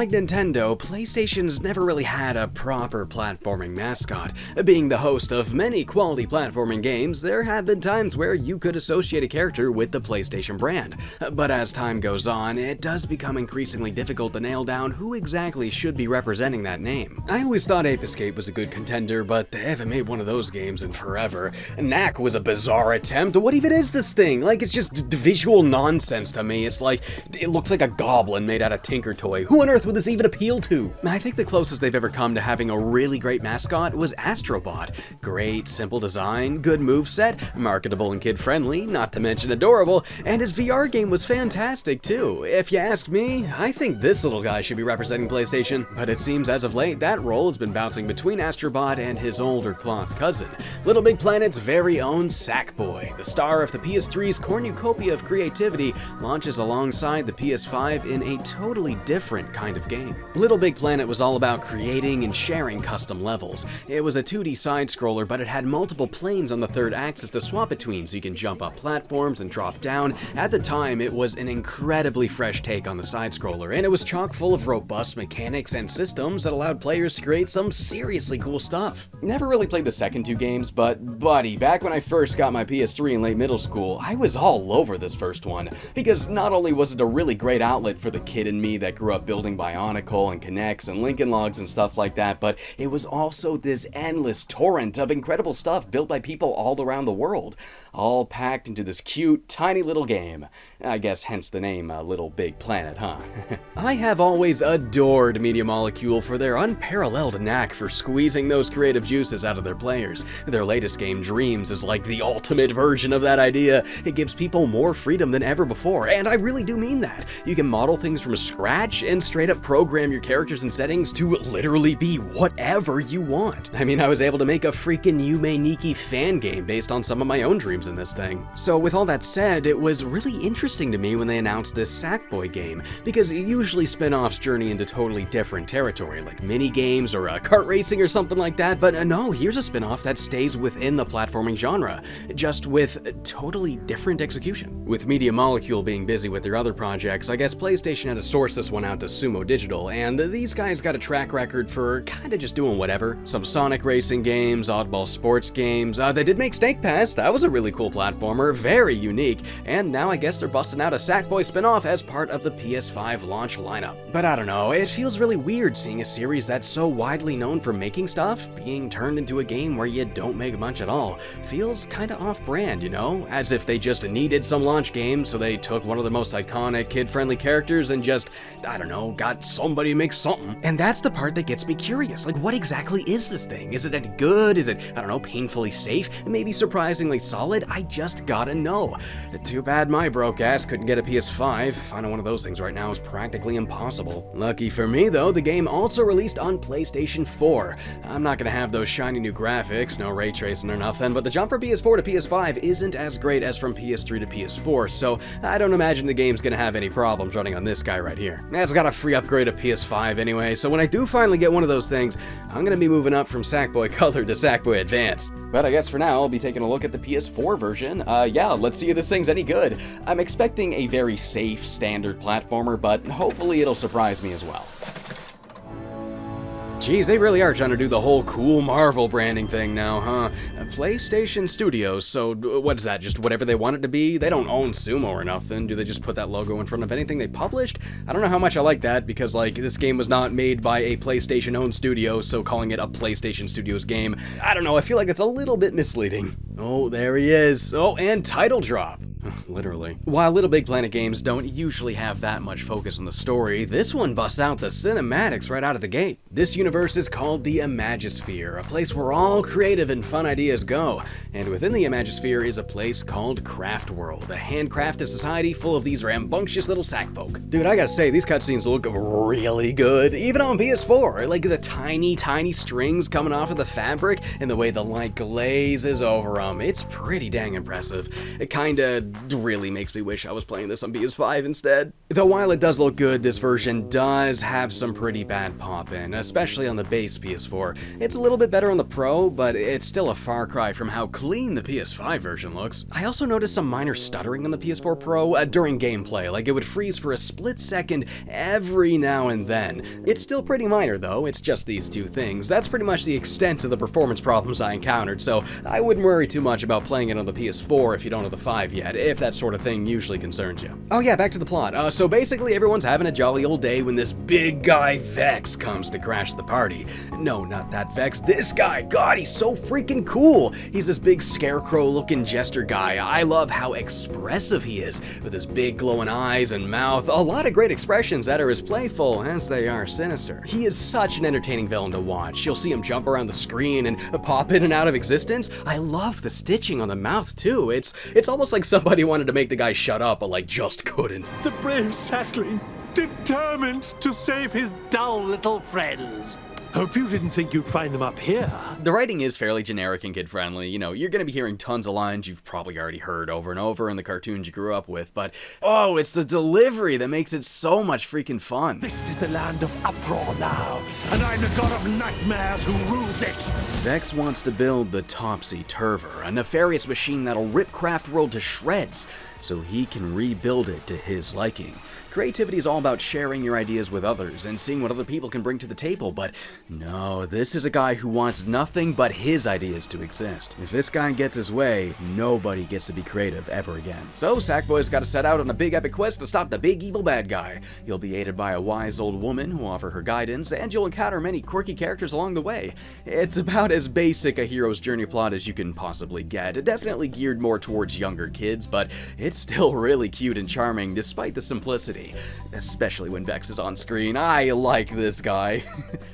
Unlike Nintendo, PlayStation's never really had a proper platforming mascot. Being the host of many quality platforming games, there have been times where you could associate a character with the PlayStation brand. But as time goes on, it does become increasingly difficult to nail down who exactly should be representing that name. I always thought Ape Escape was a good contender, but they haven't made one of those games in forever. Knack was a bizarre attempt. What even is this thing? Like, it's just visual nonsense to me. It's like, it looks like a goblin made out of Tinker Toy. Who on earth would this even appeal to? I think the closest they've ever come to having a really great mascot was Astrobot. Great, simple design, good moveset, marketable and kid-friendly, not to mention adorable, and his VR game was fantastic too. If you ask me, I think this little guy should be representing PlayStation, but it seems as of late that role has been bouncing between Astrobot and his older cloth cousin, Little Big Planet's very own Sackboy. The star of the PS3's cornucopia of creativity launches alongside the PS5 in a totally different kind of game. Little Big Planet was all about creating and sharing custom levels. It was a 2D side-scroller, but it had multiple planes on the third axis to swap between, so you can jump up platforms and drop down. At the time, it was an incredibly fresh take on the side-scroller, and it was chock full of robust mechanics and systems that allowed players to create some seriously cool stuff. Never really played the second two games, but buddy, back when I first got my PS3 in late middle school, I was all over this first one, because not only was it a really great outlet for the kid in me that grew up building Bionicle and Kinects and Lincoln Logs and stuff like that, but it was also this endless torrent of incredible stuff built by people all around the world, all packed into this cute, tiny little game. I guess hence the name Little Big Planet, huh? I have always adored Media Molecule for their unparalleled knack for squeezing those creative juices out of their players. Their latest game, Dreams, is like the ultimate version of that idea. It gives people more freedom than ever before, and I really do mean that. You can model things from scratch and straight up program your characters and settings to literally be whatever you want. I mean, I was able to make a freaking Yume Nikki fan game based on some of my own dreams in this thing. So with all that said, it was really interesting to me when they announced this Sackboy game, because usually spin-offs journey into totally different territory, like mini games or kart racing or something like that, but no, here's a spin-off that stays within the platforming genre, just with totally different execution. With Media Molecule being busy with their other projects, I guess PlayStation had to source this one out to Sumo Digital, and these guys got a track record for kinda just doing whatever. Some Sonic racing games, oddball sports games, they did make Snake Pass, that was a really cool platformer, very unique, and now I guess they're busting out a Sackboy spin-off as part of the PS5 launch lineup. But I don't know, it feels really weird seeing a series that's so widely known for making stuff being turned into a game where you don't make much at all. Feels kinda off-brand, you know? As if they just needed some launch game, so they took one of the most iconic, kid-friendly characters and just, I don't know, got somebody to make something. And that's the part that gets me curious. Like, what exactly is this thing? Is it any good? Is it, I don't know, painfully safe? Maybe surprisingly solid? I just gotta know. Too bad my broke ass couldn't get a PS5. Finding one of those things right now is practically impossible. Lucky for me though, the game also released on PlayStation 4. I'm not gonna have those shiny new graphics, no ray tracing or nothing, but the jump from PS4 to PS5 isn't as great as from PS3 to PS4, so I don't imagine the game's gonna have any problems running on this guy right here. It's got a free upgrade of PS5 anyway, so when I do finally get one of those things, I'm gonna be moving up from Sackboy Color to Sackboy Advance. But I guess for now, I'll be taking a look at the PS4 version. Yeah, let's see if this thing's any good. I'm expecting a very safe, standard platformer, but hopefully it'll surprise me as well. Geez, they really are trying to do the whole cool Marvel branding thing now, huh? PlayStation Studios, so what is that, just whatever they want it to be? They don't own Sumo or nothing. Do they just put that logo in front of anything they published? I don't know how much I like that, because, like, this game was not made by a PlayStation-owned studio, so calling it a PlayStation Studios game, I don't know, I feel like it's a little bit misleading. Oh, there he is. Oh, and title drop. Literally. While Little Big Planet games don't usually have that much focus on the story, this one busts out the cinematics right out of the gate. This universe is called the Imagisphere, a place where all creative and fun ideas go. And within the Imagisphere is a place called Craft World, a handcrafted society full of these rambunctious little sack folk. Dude, I gotta say, these cutscenes look really good, even on PS4. Like the tiny, tiny strings coming off of the fabric and the way the light glazes over them. It's pretty dang impressive. Kinda really makes me wish I was playing this on PS5 instead. Though while it does look good, this version does have some pretty bad pop-in, especially on the base PS4. It's a little bit better on the Pro, but it's still a far cry from how clean the PS5 version looks. I also noticed some minor stuttering on the PS4 Pro during gameplay, like it would freeze for a split second every now and then. It's still pretty minor though, it's just these two things. That's pretty much the extent of the performance problems I encountered, so I wouldn't worry too much about playing it on the PS4 if you don't have the 5 yet, if that sort of thing usually concerns you. Oh yeah, back to the plot. So basically everyone's having a jolly old day when this big guy Vex comes to crash the party. No, not that Vex, this guy. God, he's so freaking cool. He's this big scarecrow looking jester guy. I love how expressive he is, with his big glowing eyes and mouth. A lot of great expressions that are as playful as they are sinister. He is such an entertaining villain to watch. You'll see him jump around the screen and pop in and out of existence. I love the stitching on the mouth too. It's almost like somebody wanted to make the guy shut up, but like just couldn't. The brave sapling, determined to save his dull little friends. Hope you didn't think you'd find them up here. The writing is fairly generic and kid-friendly. You know, you're gonna be hearing tons of lines you've probably already heard over and over in the cartoons you grew up with, but oh, it's the delivery that makes it so much freaking fun. This is the land of uproar now, and I'm the god of nightmares who rules it. Vex wants to build the Topsy-Turver, a nefarious machine that'll rip Craftworld to shreds, so he can rebuild it to his liking. Creativity is all about sharing your ideas with others and seeing what other people can bring to the table, but no, this is a guy who wants nothing but his ideas to exist. If this guy gets his way, nobody gets to be creative ever again. So Sackboy's got to set out on a big epic quest to stop the big evil bad guy. You'll be aided by a wise old woman who will offer her guidance, and you'll encounter many quirky characters along the way. It's about as basic a hero's journey plot as you can possibly get. Definitely geared more towards younger kids, but it's still really cute and charming despite the simplicity. Especially when Vex is on screen. I like this guy.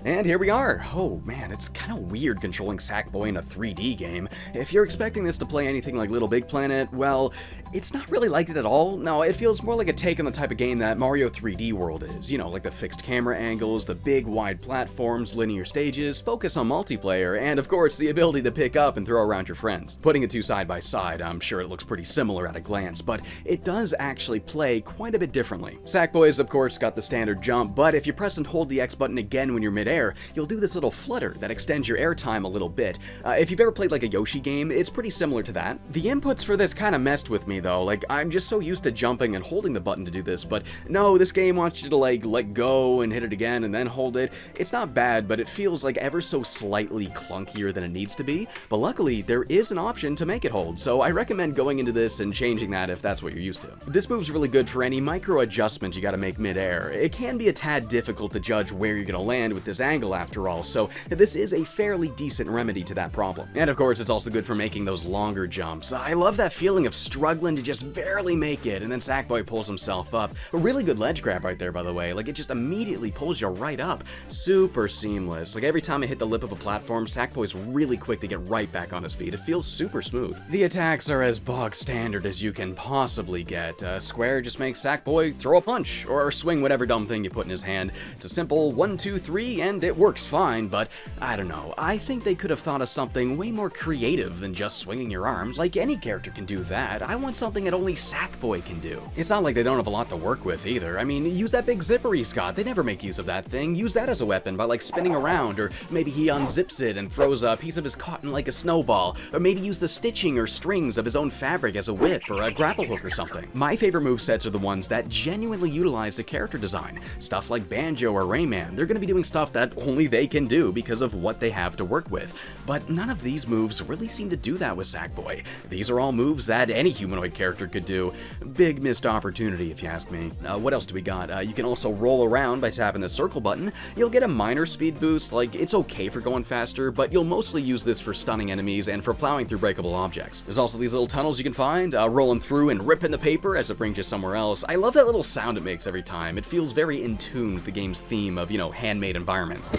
And here we are. Oh man, it's kind of weird controlling Sackboy in a 3D game. If you're expecting this to play anything like Little Big Planet, well, it's not really like it at all. No, it feels more like a take on the type of game that Mario 3D World is. You know, like the fixed camera angles, the big wide platforms, linear stages, focus on multiplayer, and of course the ability to pick up and throw around your friends. Putting the two side by side, I'm sure it looks pretty similar at a glance, but it does actually play quite a bit differently. Sackboy's of course got the standard jump, but if you press and hold the X button again when you're midair, you'll do this little flutter that extends your air time a little bit. If you've ever played like a Yoshi game, it's pretty similar to that. The inputs for this kind of messed with me though, like I'm just so used to jumping and holding the button to do this, but no, this game wants you to like let go and hit it again and then hold it. It's not bad, but it feels like ever so slightly clunkier than it needs to be, but luckily there is an option to make it hold, so I recommend going into this and changing that if that's what you're used to. This move's really good for any micro adjustments you gotta make midair. It can be a tad difficult to judge where you're gonna land with this angle after all, so this is a fairly decent remedy to that problem. And of course, it's also good for making those longer jumps. I love that feeling of struggling to just barely make it, and then Sackboy pulls himself up. A really good ledge grab right there, by the way. Like, it just immediately pulls you right up. Super seamless. Like, every time I hit the lip of a platform, Sackboy's really quick to get right back on his feet. It feels super smooth. The attacks are as bog standard as you can possibly get. Square just makes Sackboy throw a punch, or swing whatever dumb thing you put in his hand. It's a simple 1, 2, 3, and it works fine, but I don't know. I think they could have thought of something way more creative than just swinging your arms. Like, any character can do that. I want something that only Sackboy can do. It's not like they don't have a lot to work with either. I mean, use that big zipper he's got. They never make use of that thing. Use that as a weapon by like spinning around, or maybe he unzips it and throws a piece of his cotton like a snowball, or maybe use the stitching or strings of his own fabric as a whip or a grapple hook or something. My favorite movesets are the ones that genuinely utilize the character design. Stuff like Banjo or Rayman. They're gonna be doing stuff that only they can do because of what they have to work with. But none of these moves really seem to do that with Sackboy. These are all moves that any humanoid character could do. Big missed opportunity if you ask me. What else do we got? You can also roll around by tapping the circle button. You'll get a minor speed boost, like it's okay for going faster, but you'll mostly use this for stunning enemies and for plowing through breakable objects. There's also these little tunnels you can find, rolling through and ripping the paper as it brings you somewhere else. I love that little sound it makes every time. It feels very in tune with the game's theme of, you know, handmade environments.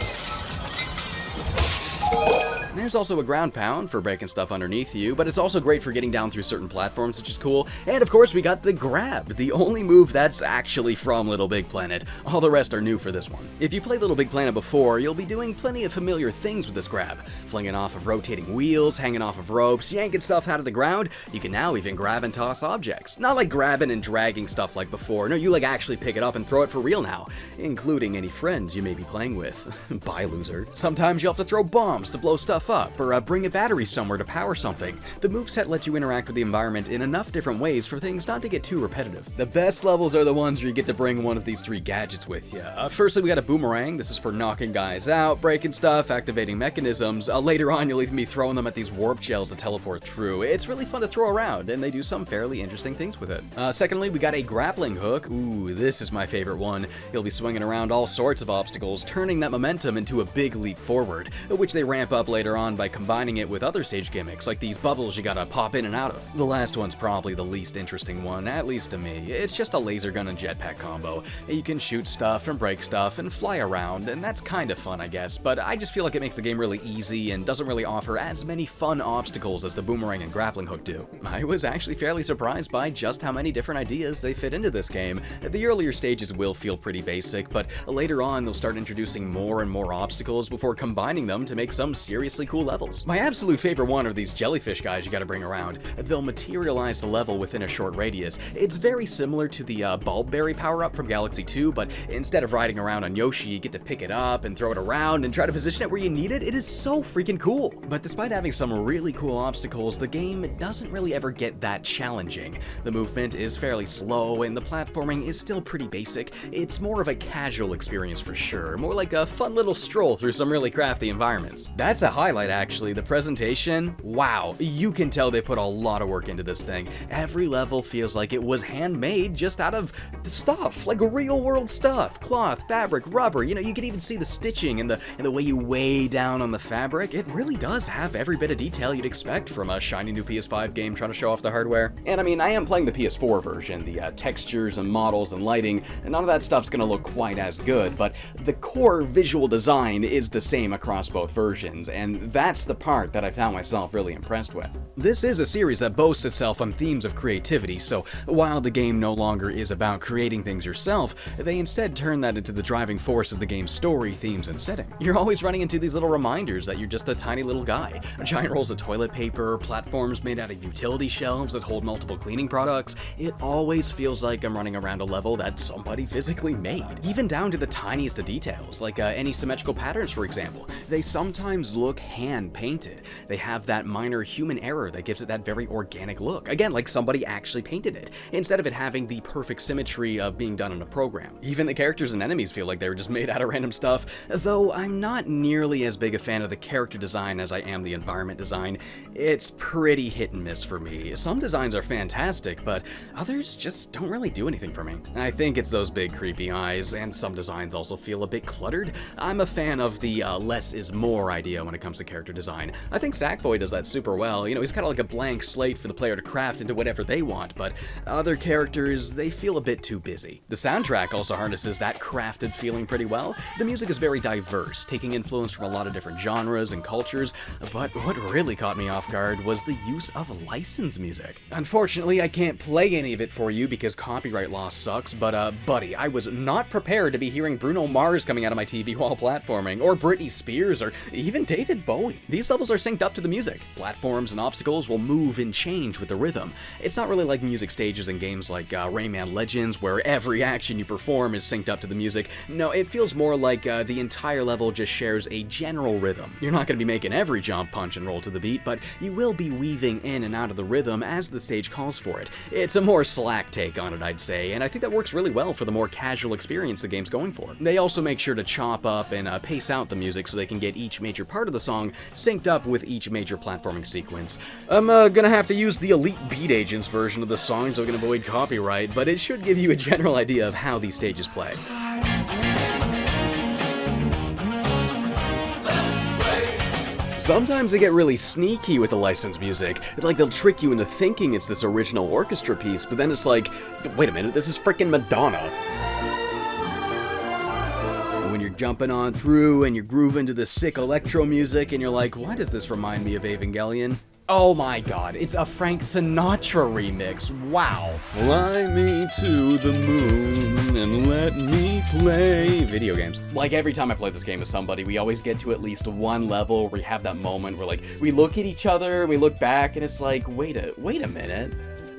There's also a ground pound for breaking stuff underneath you, but it's also great for getting down through certain platforms, which is cool. And of course we got the grab, the only move that's actually from Little Big Planet. All the rest are new for this one. If you played Little Big Planet before, you'll be doing plenty of familiar things with this grab. Flinging off of rotating wheels, hanging off of ropes, yanking stuff out of the ground. You can now even grab and toss objects. Not like grabbing and dragging stuff like before. No, you like actually pick it up and throw it for real now, including any friends you may be playing with. Bye, loser. Sometimes you'll have to throw bombs to blow stuff up, or bring a battery somewhere to power something. The moveset lets you interact with the environment in enough different ways for things not to get too repetitive. The best levels are the ones where you get to bring one of these 3 gadgets with you. Firstly, we got a boomerang. This is for knocking guys out, breaking stuff, activating mechanisms. Later on, you'll even be throwing them at these warp shells to teleport through. It's really fun to throw around, and they do some fairly interesting things with it. Secondly, we got a grappling hook. Ooh, this is my favorite one. You'll be swinging around all sorts of obstacles, turning that momentum into a big leap forward, which they ramp up later on by combining it with other stage gimmicks, like these bubbles you gotta pop in and out of. The last one's probably the least interesting one, at least to me. It's just a laser gun and jetpack combo. You can shoot stuff and break stuff and fly around, and that's kind of fun, I guess, but I just feel like it makes the game really easy and doesn't really offer as many fun obstacles as the boomerang and grappling hook do. I was actually fairly surprised by just how many different ideas they fit into this game. The earlier stages will feel pretty basic, but later on they'll start introducing more and more obstacles before combining them to make some seriously cool levels. My absolute favorite one are these jellyfish guys you gotta bring around. They'll materialize the level within a short radius. It's very similar to the Bulbberry power-up from Galaxy 2, but instead of riding around on Yoshi, you get to pick it up and throw it around and try to position it where you need it. It is so freaking cool. But despite having some really cool obstacles, the game doesn't really ever get that challenging. The movement is fairly slow and the platforming is still pretty basic. It's more of a casual experience for sure, more like a fun little stroll through some really crafty environments. That's a highlight actually, the presentation. Wow, you can tell they put a lot of work into this thing. Every level feels like it was handmade just out of stuff, like real world stuff. Cloth, fabric, rubber, you know, you can even see the stitching and the way you weigh down on the fabric. It really does have every bit of detail you'd expect from a shiny new PS5 game trying to show off the hardware. And I mean, I am playing the PS4 version, the textures and models and lighting, and none of that stuff's gonna look quite as good, but the core visual design is the same across both versions, and that's the part that I found myself really impressed with. This is a series that boasts itself on themes of creativity, so while the game no longer is about creating things yourself, they instead turn that into the driving force of the game's story, themes, and setting. You're always running into these little reminders that you're just a tiny little guy. Giant rolls of toilet paper, platforms made out of utility shelves that hold multiple cleaning products. It always feels like I'm running around a level that somebody physically made, even down to the tiniest of details, like any symmetrical patterns, for example. They sometimes look hand-painted. They have that minor human error that gives it that very organic look. Again, like somebody actually painted it, instead of it having the perfect symmetry of being done in a program. Even the characters and enemies feel like they were just made out of random stuff, though I'm not nearly as big a fan of the character design as I am the environment design. It's pretty hit and miss for me. Some designs are fantastic, but others just don't really do anything for me. I think it's those big creepy eyes, and some designs also feel a bit cluttered. I'm a fan of the less is more idea when it comes to character design. I think Sackboy does that super well. You know, he's kind of like a blank slate for the player to craft into whatever they want, but other characters, they feel a bit too busy. The soundtrack also harnesses that crafted feeling pretty well. The music is very diverse, taking influence from a lot of different genres and cultures, but what really caught me off guard was the use of licensed music. Unfortunately, I can't play any of it for you because copyright law sucks, but buddy, I was not prepared to be hearing Bruno Mars coming out of my TV while platforming, or Britney Spears, or even David Bowie. These levels are synced up to the music. Platforms and obstacles will move and change with the rhythm. It's not really like music stages in games like Rayman Legends, where every action you perform is synced up to the music. No, it feels more like the entire level just shares a general rhythm. You're not going to be making every jump, punch, and roll to the beat, but you will be weaving in and out of the rhythm as the stage calls for it. It's a more slack take on it, I'd say, and I think that works really well for the more casual experience the game's going for. They also make sure to chop up and pace out the music so they can get each major part of the song synced up with each major platforming sequence. I'm gonna have to use the Elite Beat Agents version of the song so I can avoid copyright, but it should give you a general idea of how these stages play. Sometimes they get really sneaky with the licensed music. It's like they'll trick you into thinking it's this original orchestra piece, but then it's like, wait a minute, this is frickin' Madonna. When you're jumping on through and you're grooving to the sick electro music and you're like, why does this remind me of Evangelion? Oh my god, it's a Frank Sinatra remix, wow. Fly me to the moon and let me play video games. Like every time I play this game with somebody, we always get to at least one level where we have that moment where like, we look at each other, we look back and it's like, wait a minute.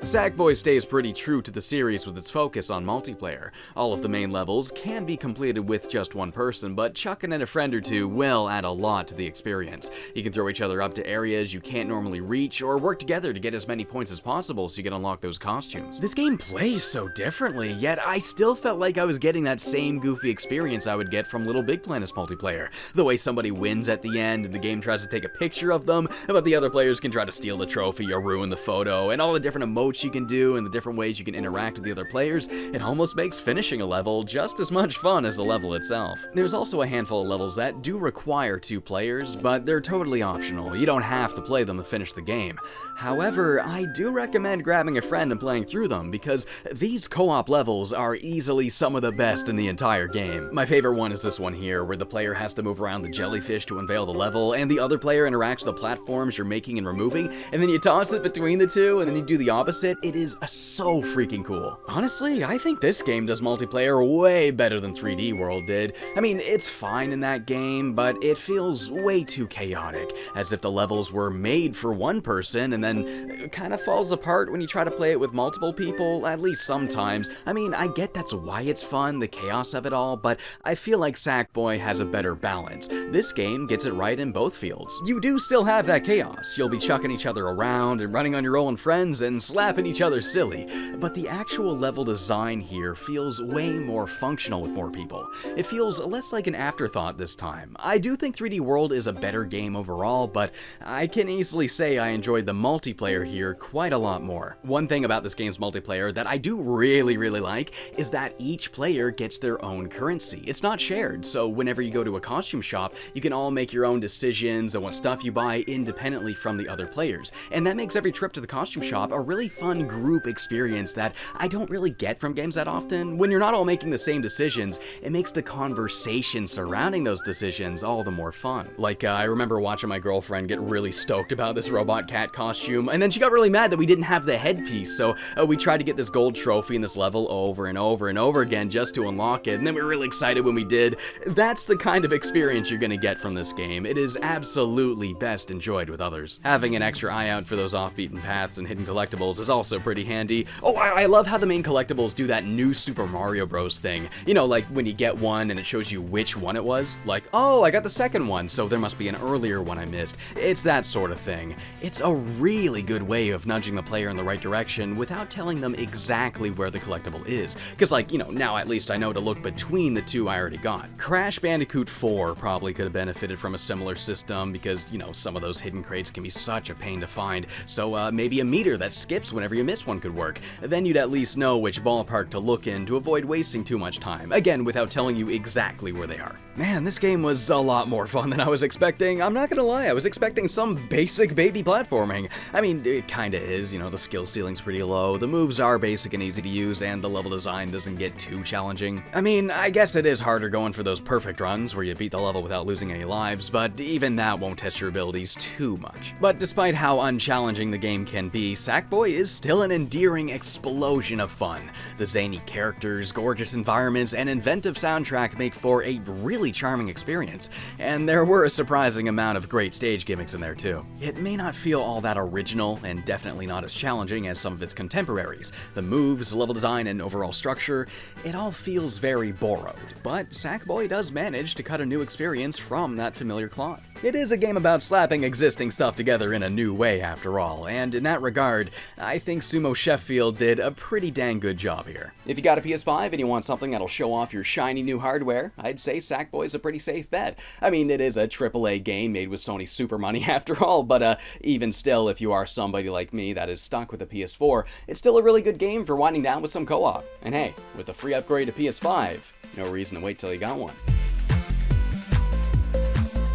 Sackboy stays pretty true to the series with its focus on multiplayer. All of the main levels can be completed with just one person, but chucking in a friend or two will add a lot to the experience. You can throw each other up to areas you can't normally reach, or work together to get as many points as possible so you can unlock those costumes. This game plays so differently, yet I still felt like I was getting that same goofy experience I would get from Little Big Planet's multiplayer. The way somebody wins at the end and the game tries to take a picture of them, but the other players can try to steal the trophy or ruin the photo, and all the different emotes you can do and the different ways you can interact with the other players, it almost makes finishing a level just as much fun as the level itself. There's also a handful of levels that do require 2 players, but they're totally optional. You don't have to play them to finish the game. However, I do recommend grabbing a friend and playing through them because these co-op levels are easily some of the best in the entire game. My favorite one is this one here, where the player has to move around the jellyfish to unveil the level, and the other player interacts with the platforms you're making and removing, and then you toss it between the two, and then you do the opposite. It is so freaking cool. Honestly, I think this game does multiplayer way better than 3D World did. I mean, it's fine in that game, but it feels way too chaotic, as if the levels were made for one person and then it kind of falls apart when you try to play it with multiple people, at least sometimes. I mean, I get that's why it's fun, the chaos of it all, but I feel like Sackboy has a better balance. This game gets it right in both fields. You do still have that chaos. You'll be chucking each other around and running on your own friends and slapping each other silly, but the actual level design here feels way more functional with more people. It feels less like an afterthought this time. I do think 3D World is a better game overall, but I can easily say I enjoyed the multiplayer here quite a lot more. One thing about this game's multiplayer that I do really like is that each player gets their own currency. It's not shared, so whenever you go to a costume shop, you can all make your own decisions on what stuff you buy independently from the other players, and that makes every trip to the costume shop a really fun group experience that I don't really get from games that often. When you're not all making the same decisions, it makes the conversation surrounding those decisions all the more fun. Like, I remember watching my girlfriend get really stoked about this robot cat costume, and then she got really mad that we didn't have the headpiece, so we tried to get this gold trophy in this level over and over again just to unlock it, and then we were really excited when we did. That's the kind of experience you're gonna get from this game. It is absolutely best enjoyed with others. Having an extra eye out for those off-beaten paths and hidden collectibles is also pretty handy. Oh, I love how the main collectibles do that new Super Mario Bros. Thing. You know, like when you get one and it shows you which one it was. Like, oh, I got the second one, so there must be an earlier one I missed. It's that sort of thing. It's a really good way of nudging the player in the right direction without telling them exactly where the collectible is. Because, like, you know, now at least I know to look between the two I already got. Crash Bandicoot 4 probably could have benefited from a similar system because, you know, some of those hidden crates can be such a pain to find. So maybe a meter that skips whenever you miss one could work. Then you'd at least know which ballpark to look in to avoid wasting too much time, again without telling you exactly where they are. Man, this game was a lot more fun than I was expecting. I'm not gonna lie, I was expecting some basic baby platforming. I mean, it kinda is, you know, the skill ceiling's pretty low, the moves are basic and easy to use, and the level design doesn't get too challenging. I mean, I guess it is harder going for those perfect runs where you beat the level without losing any lives, but even that won't test your abilities too much. But despite how unchallenging the game can be, Sackboy is still an endearing explosion of fun. The zany characters, gorgeous environments, and inventive soundtrack make for a really charming experience, and there were a surprising amount of great stage gimmicks in there too. It may not feel all that original, and definitely not as challenging as some of its contemporaries. The moves, level design, and overall structure, it all feels very borrowed, but Sackboy does manage to cut a new experience from that familiar cloth. It is a game about slapping existing stuff together in a new way after all, and in that regard, I think Sumo Sheffield did a pretty dang good job here. If you got a PS5 and you want something that'll show off your shiny new hardware, I'd say Sackboy's a pretty safe bet. I mean, it is a AAA game made with Sony's super money after all, but even still, if you are somebody like me that is stuck with a PS4, it's still a really good game for winding down with some co-op. And hey, with a free upgrade to PS5, no reason to wait till you got one.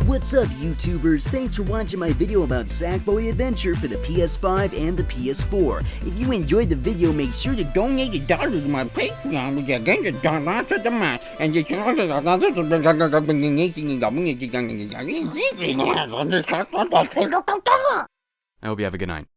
What's up, YouTubers? Thanks for watching my video about Sackboy Adventure for the PS5 and the PS4. If you enjoyed the video, make sure to donate $1 to my Patreon, which are going to $1 to the month, and you can also I hope you have a good night.